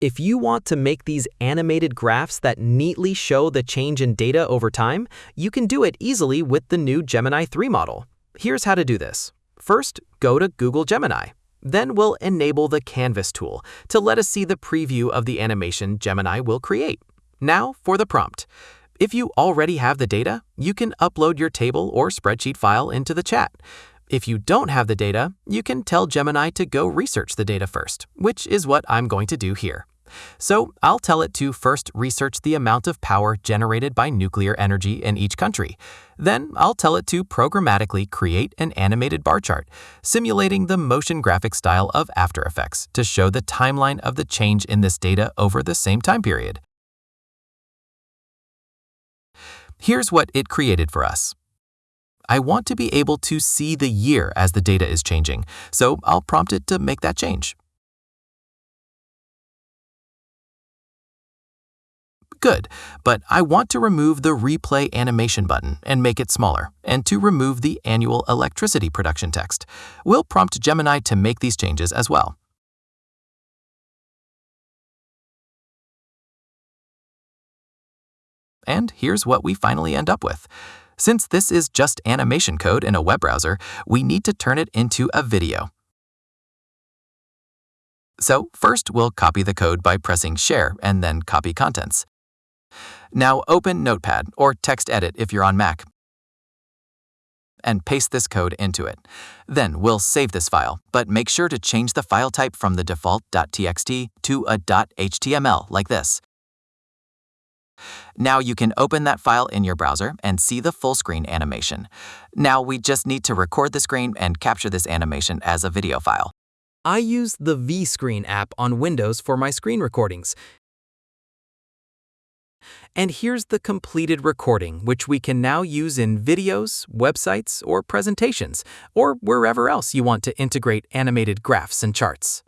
If you want to make these animated graphs that neatly show the change in data over time, you can do it easily with the new Gemini 3 model. Here's how to do this. First, go to Google Gemini. Then we'll enable the Canvas tool to let us see the preview of the animation Gemini will create. Now for the prompt. If you already have the data, you can upload your table or spreadsheet file into the chat. If you don't have the data, you can tell Gemini to go research the data first, which is what I'm going to do here. So I'll tell it to first research the amount of power generated by nuclear energy in each country. Then I'll tell it to programmatically create an animated bar chart, simulating the motion graphic style of After Effects to show the timeline of the change in this data over the same time period. Here's what it created for us. I want to be able to see the year as the data is changing, so I'll prompt it to make that change. Good, but I want to remove the replay animation button and make it smaller, and to remove the annual electricity production text. We'll prompt Gemini to make these changes as well. And here's what we finally end up with. Since this is just animation code in a web browser, we need to turn it into a video. So first, we'll copy the code by pressing Share and then Copy Contents. Now open Notepad or TextEdit if you're on Mac and paste this code into it. Then we'll save this file, but make sure to change the file type from the default .txt to a .html like this. Now you can open that file in your browser and see the full screen animation. Now we just need to record the screen and capture this animation as a video file. I use the V-Screen app on Windows for my screen recordings. And here's the completed recording, which we can now use in videos, websites, or presentations, or wherever else you want to integrate animated graphs and charts.